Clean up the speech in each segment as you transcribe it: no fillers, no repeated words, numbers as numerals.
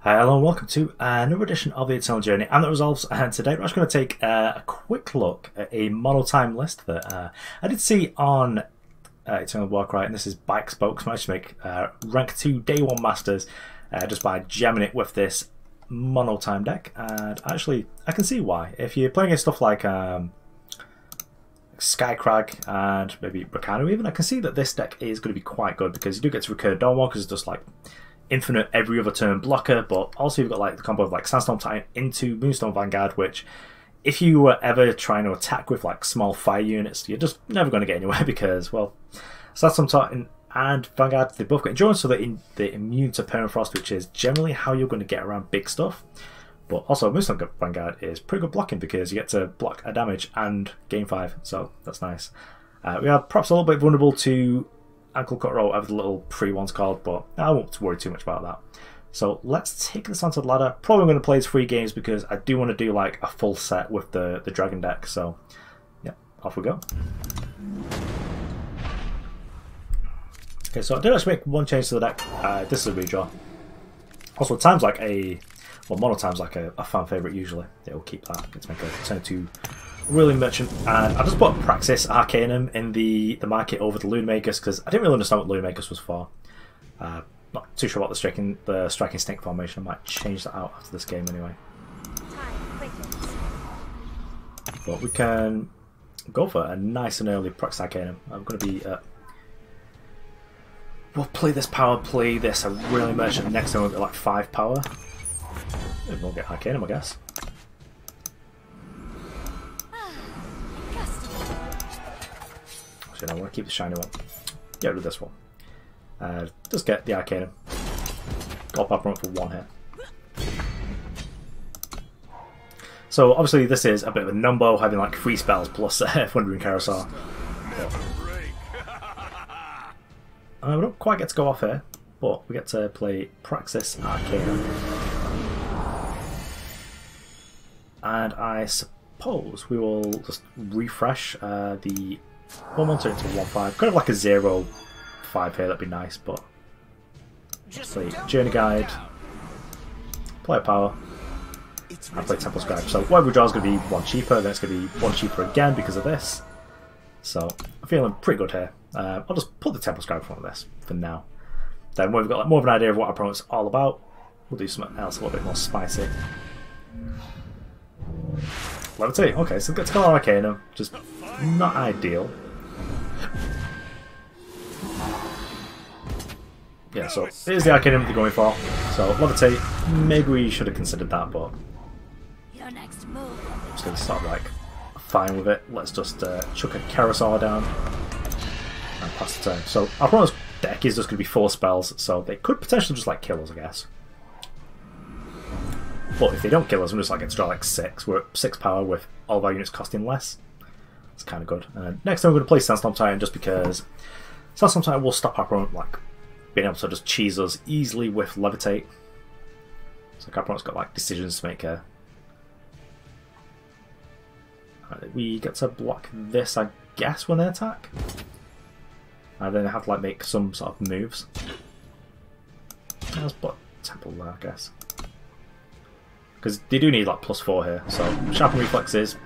Hi, hello and welcome to another edition of the Eternal Journey and the Resolves, and today we're just going to take a quick look at a model time list that I did see on Eternal Warcry, and this is Bike Spokes. Managed to make rank 2 day 1 masters just by jamming it with this mono time deck, and actually I can see why. If you're playing against stuff like Skycrag and maybe Bracano even, I can see that this deck is going to be quite good because you do get to recur Dawnwalkers, just like infinite every other turn blocker, but also you've got like the combo of like Sandstorm Titan into Moonstone Vanguard, which if you were ever trying to attack with like small fire units, you're just never going to get anywhere because, well, Sandstorm Titan and Vanguard, they both get endurance, so they're immune to permafrost, which is generally how you're going to get around big stuff. But also Moonstone Vanguard is pretty good blocking because you get to block a damage and gain 5, so that's nice. We are perhaps a little bit vulnerable to ankle cut roll, whatever the little free one's called, but I won't worry too much about that. So let's take this onto the ladder. Probably going to play as 3 games because I do want to do like a full set with the dragon deck. So yeah, off we go. Okay, so I did actually make one change to the deck. This is a redraw. Also, time's like mono time's like a fan favourite usually. Yeah, we'll keep that. Let's make a turn 2 Ruling Merchant, and I just put Praxis Arcanum in the market over the Lunar Magus because I didn't really understand what Lunar Magus was for. Not too sure about the striking stink formation. I might change that out after this game anyway. But we can go for a nice and early Praxis Arcanum. I'm going to be we'll play this power, play this a Ruling Merchant. Next time we'll get like 5 power. Maybe we'll get Arcanum, I guess. I want to keep the shiny one. Get rid of this one. Just get the Arcanum. Got pop run for 1 hit. So obviously this is a bit of a numbo, having like 3 spells plus Wandering Kerasaur. We don't quite get to go off here, but we get to play Praxis Arcanum. And I suppose we will just refresh the 1-1 turn to 1-5, kind of like a 0-5 here, that'd be nice, but let's play Journey Guide, play Power, and play Temple Scribe. So whatever we draw is going to be 1 cheaper, then it's going to be 1 cheaper again because of this. So I'm feeling pretty good here. I'll just put the Temple Scribe in front of this for now. Then when we've got like more of an idea of what our opponent's all about, we'll do something else a little bit more spicy. Levitate, okay, so get to kill our Arcanum, just not ideal. Yeah, so here's the Arcanum they're going for. So Levitate, maybe we should have considered that, but I'm just going to start like fine with it. Let's just chuck a Kerasaur down and pass the turn. So our opponent's deck is just going to be 4 spells, so they could potentially just like kill us, I guess. But if they don't kill us, I'm just like get to draw like 6. We're at 6 power with all of our units costing less. It's kind of good. Next time we're going to play Sandstorm Titan just because Sandstorm Titan will stop our opponent like being able to just cheese us easily with Levitate. So our opponent's got like decisions to make here. We get to block this, I guess, when they attack. And then they have to like make some sort of moves. Let's put Temple there, I guess. Because they do need like +4 here. So Sharpen Reflexes.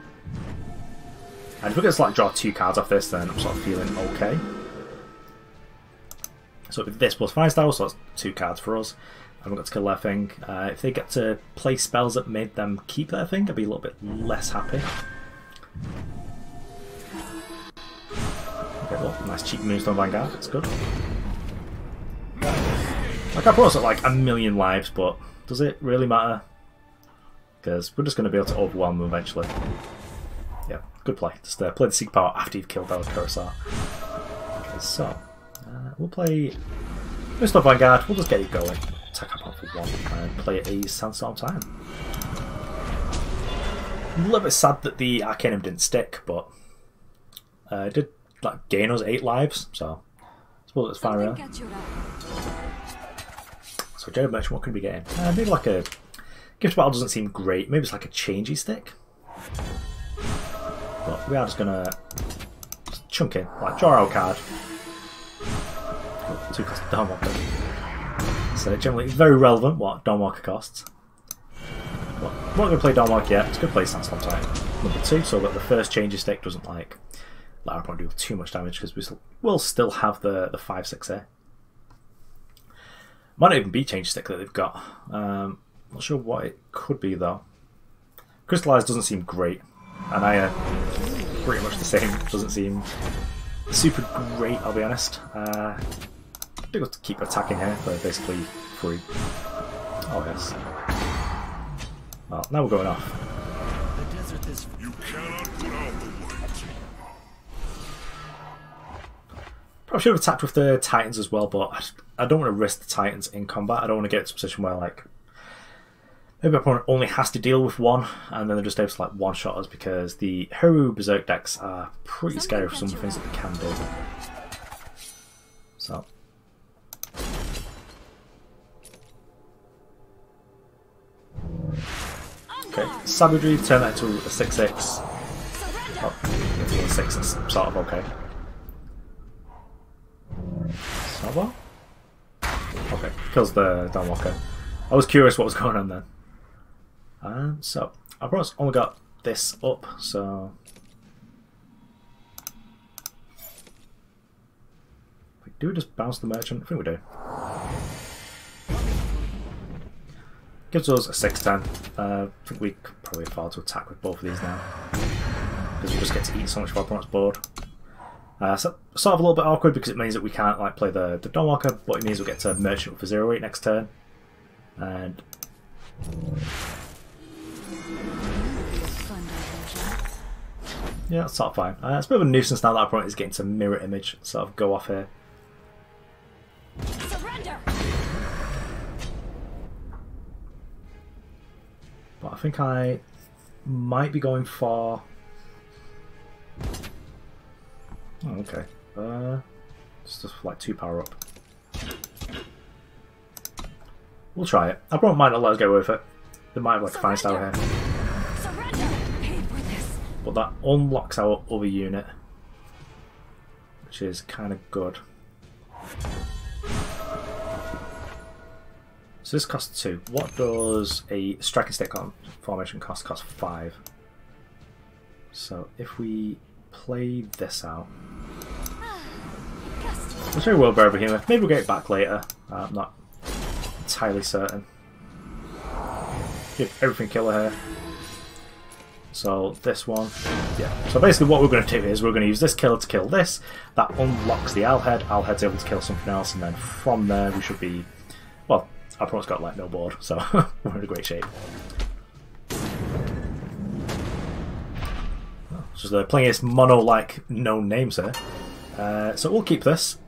And if we get to like draw 2 cards off this, then I'm sort of feeling okay. So with this plus 5 style, so that's 2 cards for us. And we've got to kill their thing. If they get to play spells that made them keep their thing, I'd be a little bit less happy. Okay, well, nice cheap Moonstone Vanguard, that's good. Like I brought us at like 1,000,000 lives, but does it really matter? Because we're just going to be able to overwhelm them eventually. Yeah, good play. Just play the Secret Power after you've killed our Kerasaur. Okay, so we'll play Moonstone Vanguard. We'll just get it going. Attack up for 1 and play a Sandstorm Titan. I'm a little bit sad that the Arcanum didn't stick, but it did like gain us 8 lives, so I suppose it's fine. Really. So Jared Merchant, what can we be getting? Maybe like a Gift Battle doesn't seem great. Maybe it's like a changey stick. But we are just gonna chunk in, like draw our card. 2 cost Dawnwalker. generally very relevant what Dawnwalker costs. But we're not going to play Dawnwalker yet. It's going to play Sandstorm type number 2, so that the first changes stick doesn't like let our opponent do too much damage, because we'll still have the 5/6 here. Might not even be change stick that they've got. Not sure what it could be though. Crystallize doesn't seem great, and I pretty much the same. Doesn't seem super great, I'll be honest. I think we'll keep attacking here for basically free. Oh yes. Well, now we're going off. The desert is... You cannot put out the light. Probably should have attacked with the Titans as well, but I don't want to risk the Titans in combat. I don't want to get to a position where like maybe my opponent only has to deal with one, and then they're just able to like one-shot us, because the Hero Berserk decks are pretty scary for some of the things that they can do. So. Okay, Savagery, turn that into a 6/6. Oh, it's a 6, it's sort of okay. Snowball? Okay, kills the Dawnwalker. I was curious what was going on then. So, I've only got this up, so... Do we just bounce the merchant? I think we do. Gives us a 6/10. I think we could probably afford to attack with both of these now, because we just get to eat so much of our opponent's board. So, sort of a little bit awkward, because it means that we can't like play the Dawnwalker, but it means we'll get to merchant for 0/8 next turn. And yeah, that's sort of fine. It's a bit of a nuisance now that our opponent is getting to mirror image, sort of go off here. Surrender. But I think I might be going for... Oh, okay. It's just like 2 power up. We'll try it. I probably might not let us go with it. They might have like a fine star here. But that unlocks our other unit, which is kind of good. So this costs 2. What does a striking stick on formation cost? Costs 5. So if we play this out, let's try Worldbearer Behemoth. Maybe we'll get it back later. I'm not entirely certain. Give everything killer here. So this one, yeah. So basically what we're going to do is we're going to use this killer to kill this. That unlocks the Alhed. Alhed's able to kill something else, and then from there we should be, well, our opponent's got like no board, so we're in a great shape. Just playing this mono-like known names here. So we'll keep this.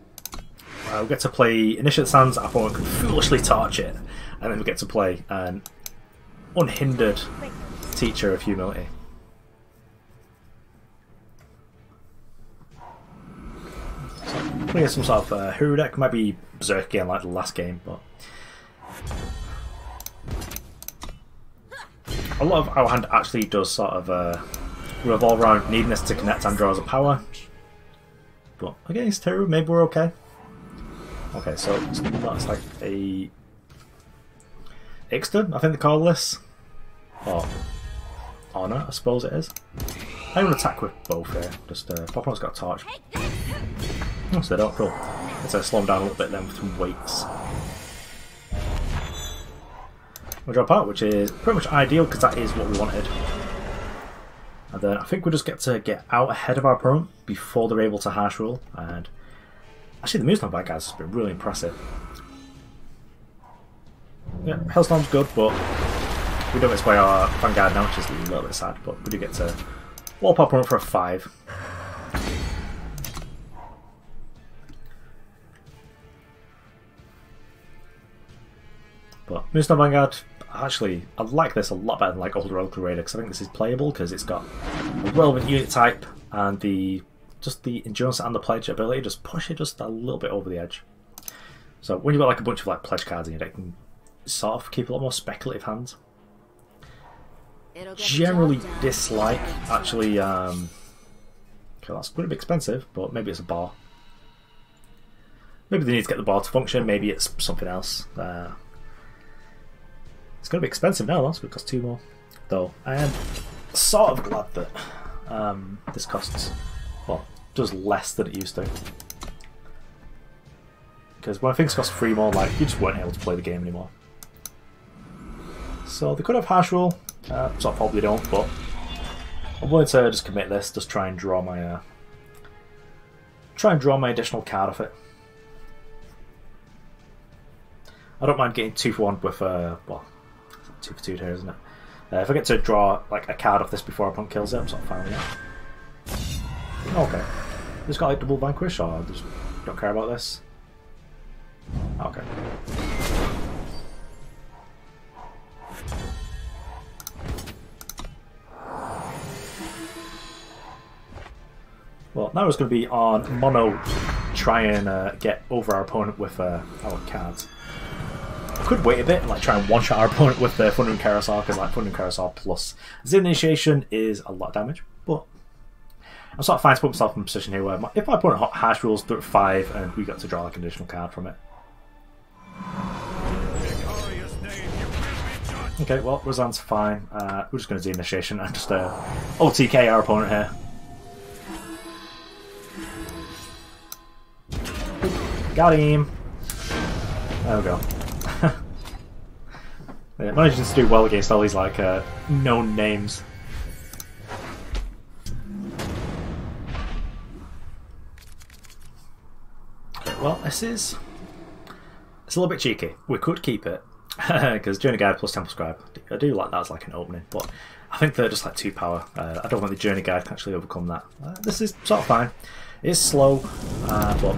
We'll get to play Initiate Sands. Our opponent can foolishly torch it, and then we get to play an unhindered Teacher of Humility. So playing some sort of hero deck, might be Berserk again like the last game, but a lot of our hand actually does sort of revolve around needing this to connect and draws a power. But against hero, maybe we're okay. Okay, so that's like a Ixton, I think they call this. Or Honor, I suppose it is. I would attack with both here. Just Popon's got a torch. Oh, so they don't. Cool. Let's slow them down a little bit then with some weights. We'll drop out, which is pretty much ideal because that is what we wanted. And then I think we'll just get to get out ahead of our opponent before they're able to harsh rule. And actually, the Moonstone Vanguard has been really impressive. Yeah, Hellstorm's good, but we don't get to play our Vanguard now, which is a little bit sad. But we do get to wallop our opponent for a 5. But Moonstone Vanguard, actually, I like this a lot better than like older Worldbearer Raider, because I think this is playable because it's got a relevant unit type and the endurance and the pledge ability just push it just a little bit over the edge. So when you've got like a bunch of like pledge cards in your deck, you can sort of keep a lot more speculative hands. Generally dislike actually. Okay, that's pretty expensive, but maybe it's a bar. Maybe they need to get the board to function, maybe it's something else. It's going to be expensive now, though. It's going to cost 2 more. Though, I am sort of glad that this costs, well, does less than it used to. Because when things cost 3 more, like, you just weren't able to play the game anymore. So they could have Harsh Rule, so I probably don't, but I'm willing to just commit this, just try and draw my additional card off it. I don't mind getting 2 for 1 with well, 2 for 2 here, isn't it? If I get to draw like a card off this before our opponent kills it, I'm sort of fine with that. Okay, just got like double vanquish, or just don't care about this. Okay. Well, now it's going to be on mono, try and get over our opponent with our cards. I could wait a bit and like try and one-shot our opponent with the Thunder and Kerasaur, because like Thunder and Kerasaur plus Xenan Initiation is a lot of damage, but I'm sort of fine to put myself in a position here where if my opponent Harsh Rules through 5 and we got to draw like an additional card from it. Okay, well, Razan's fine. We're just going to do Initiation and just OTK our opponent here. Got him! There we go. Yeah, managing to do well against all these like known names. Okay, well, it's a little bit cheeky. We could keep it because Journey Guide plus Temple Scribe. I do like that as like an opening, but I think they're just like 2 power. I don't think the Journey Guide can actually overcome that. This is sort of fine. It's slow, but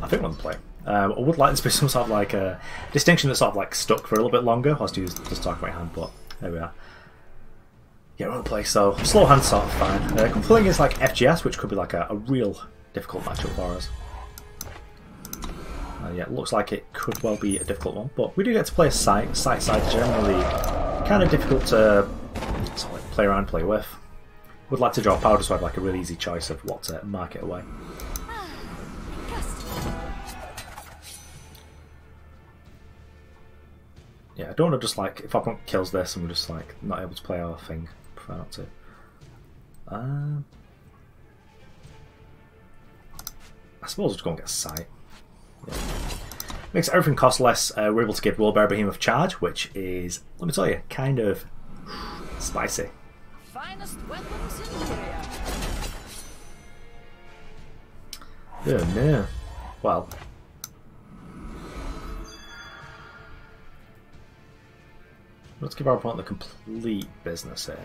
I think we'll play. I would like this to be some sort of like a distinction that's sort of like stuck for a little bit longer. Whilst you just talk about your hand, but there we are. Yeah, we're on play. So slow hand's sort of fine. Completing is like FGS, which could be like a real difficult matchup for us. Yeah, it looks like it could well be a difficult one, but we do get to play a site. Site generally kind of difficult to sort of like play around, play with. Would like to draw powder, so I have like a really easy choice of what to mark it away. Yeah, I don't want to just like, if our opponent kills this and we're just like not able to play our thing, I prefer not to. I suppose we'll just go and get a sight. Yeah. Makes everything cost less. We're able to give Worldbearer Behemoth charge, which is, let me tell you, kind of spicy. Finest weapons in the area. Yeah, no. Well. Let's give our opponent the complete business here.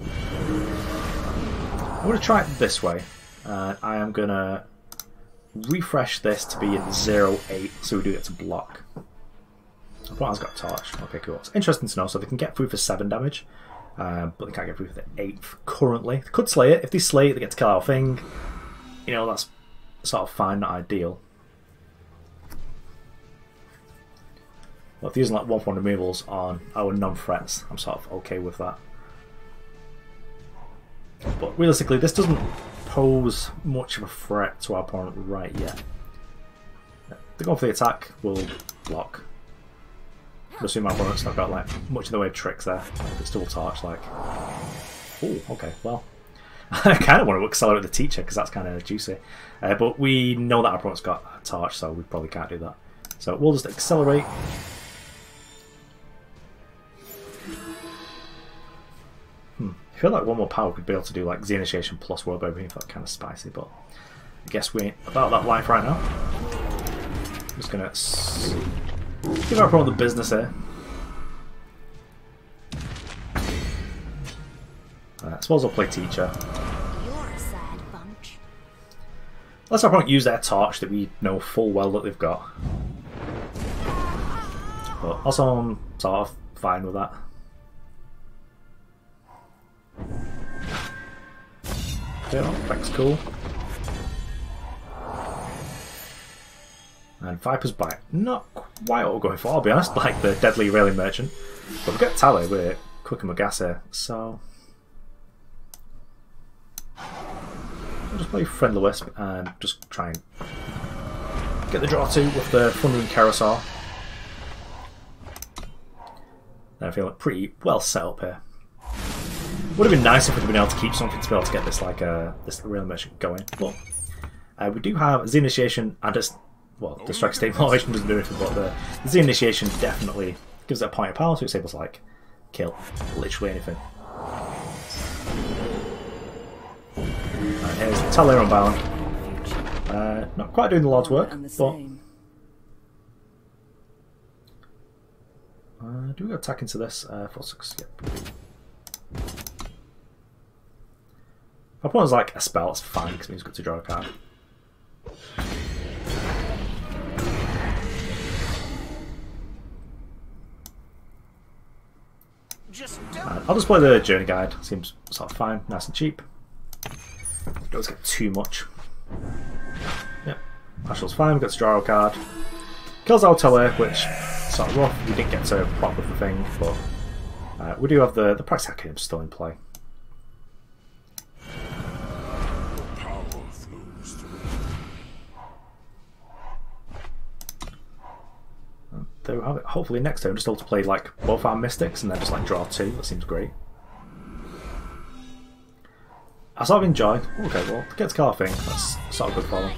I'm going to try it this way. I am going to refresh this to be at 0-8 so we do get to block. Our opponent's got Torch. Okay, cool. It's interesting to know. So they can get through for 7 damage, but they can't get through for the 8th currently. They could slay it. If they slay it, they get to kill our thing. You know, that's sort of fine, not ideal. But if they're using like 1-1 removals on our non-threats, I'm sort of okay with that. But realistically, this doesn't pose much of a threat to our opponent right yet. If they go for the attack, we'll block. I assume my opponent's not got like much in the way of tricks there. Like it's double torch, like. Oh, okay, well. I kind of want to accelerate the teacher because that's kind of juicy. But we know that our opponent's got a torch, so we probably can't do that. So we'll just accelerate. I feel like 1 more power could be able to do like Xenan Initiation plus Worldbearer Behemoth. That's kind of spicy, but I guess we ain't about that life right now. I'm just gonna give our opponent the business here. I suppose I'll play Teacher. You're a sad bunch. Let's our opponent use their torch that we know full well that they've got. But also I'm sort of fine with that. Yeah, that's cool. And Viper's Bite. Not quite what we're going for, I'll be honest, like the Deadly Railing Merchant. But we've got Tally, we're quick and Magus here, so... I'll just play Friendly Wisp and just try and get the draw 2 with the Thundering Kerasaur. I feel like pretty well set up here. Would have been nice if we'd been able to keep something to be able to get this like this real merchant going. But we do have Z Initiation and it's well, the Strike State Motivation doesn't do anything, but the Z Initiation definitely gives it a point of power, so it's able to like kill literally anything. Here's Talia Unbound. Not quite doing the Lord's work, but do we go attack into this? 4-6, yep. If I put it as like a spell, it's fine because it means I've got to draw a card. I'll just play the Journey Guide, seems sort of fine, nice and cheap. Don't get too much. Yep, Ashel's fine, we've got to draw a card. Kills our Talia, which is sort of rough, we didn't get to pop with the thing, but we do have the Praxis Arcanum still in play. There we have it. Hopefully next turn just able to play like both our Mystics and then just like draw 2. That seems great. I sort of enjoyed. Okay, well, get to call thing. That's sort of good for them.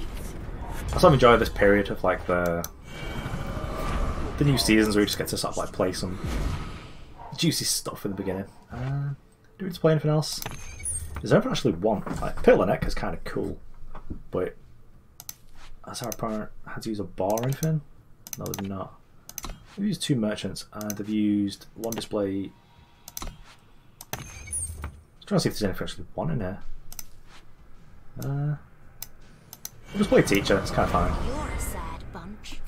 I sort of enjoy this period of like the new seasons where you just get to sort of like play some juicy stuff in the beginning. Do we need to play anything else? Is there anything I actually want? Like Pit of Lenekta is kind of cool, but has our opponent had to use a bar or anything? No, they've not. They've used 2 merchants and they've used 1 display. I'm trying to see if there's anything I actually want in here. We'll just play Teacher, it's kind of fine. You're a sad bunch.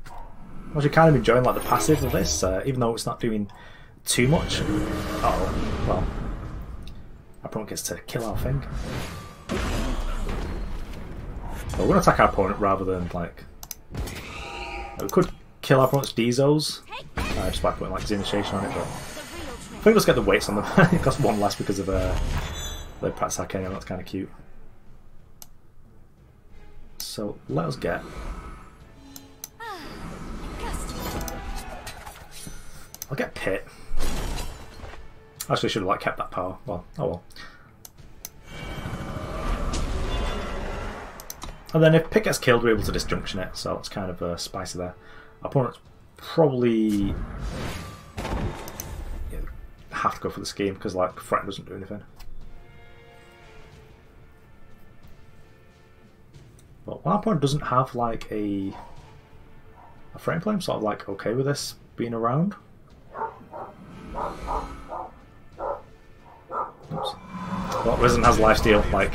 I'm actually kind of enjoying like the passive of this, even though it's not doing too much. Oh, well. Our opponent gets to kill our thing. But we're going to attack our opponent rather than like. We could kill our opponent's Dezos just by putting like Z Initiation on it, but I think let's get the weights on them. It costs 1 less because of the Praxis Arcanum, that's kind of cute. So let us get. I'll get Pit. Actually, should have like kept that power. Well, oh well. And then if Pit gets killed, we're able to Disjunction it, so it's kind of spicy there. Our opponent's probably have to go for the scheme because like Threaten doesn't do anything. But our opponent doesn't have like a frame play, I'm sort of like okay with this being around. Oops. Well, Risen has lifesteal, like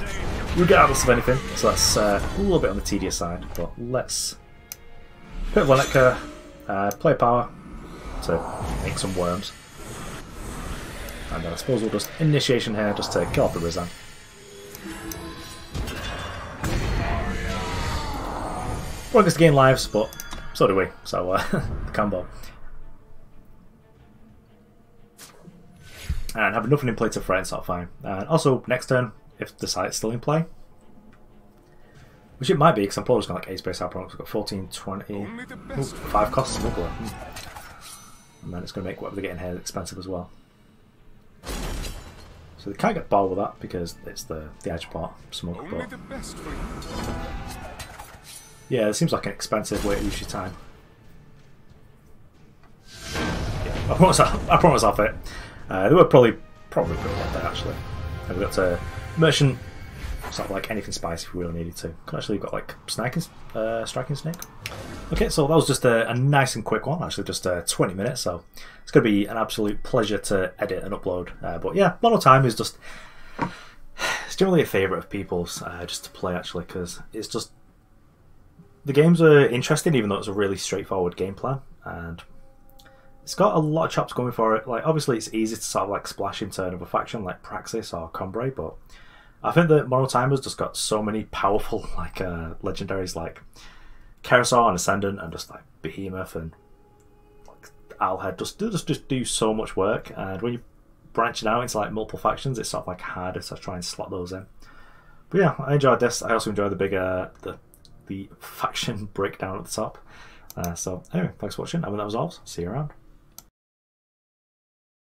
regardless of anything, so that's a little bit on the tedious side. But let's Pit of Lenekta, play power to make some worms, and then I suppose we'll just Initiation here just to kill off the Risen. We're going to gain lives, but so do we. So the combo. And having nothing in play to threaten, sort of fine. And also next turn, if the site's still in play, which it might be, because I'm probably just going to like A-Space our products. We've got 14, 20, 5 costs smuggler. And then it's going to make whatever they're getting here expensive as well. So they can't get ball with that because it's the edge part smug. But yeah, it seems like an expensive way to use your time. Yeah, I promise I'll fit. They were probably pretty good there actually. And we got to merchant, sort of like anything spicy if we really needed to. Could actually got like striking snake. Okay, so that was just a nice and quick one. Actually, just 20 minutes. So it's going to be an absolute pleasure to edit and upload. But yeah, Mono Time is just it's generally a favourite of people's just to play actually because it's just the games are interesting even though it's a really straightforward game plan and. It's got a lot of chops going for it. Like obviously, it's easy to sort of like splash into another faction like Praxis or Combray, but I think that Mono Timer's just got so many powerful like legendaries like Kerasaur and Ascendant and just like Behemoth and like Alhed just do so much work. And when you branching out into like multiple factions, it's sort of like harder to try and slot those in. But yeah, I enjoyed this. I also enjoyed the bigger the faction breakdown at the top. So anyway, thanks for watching. I'm That Was All. See you around.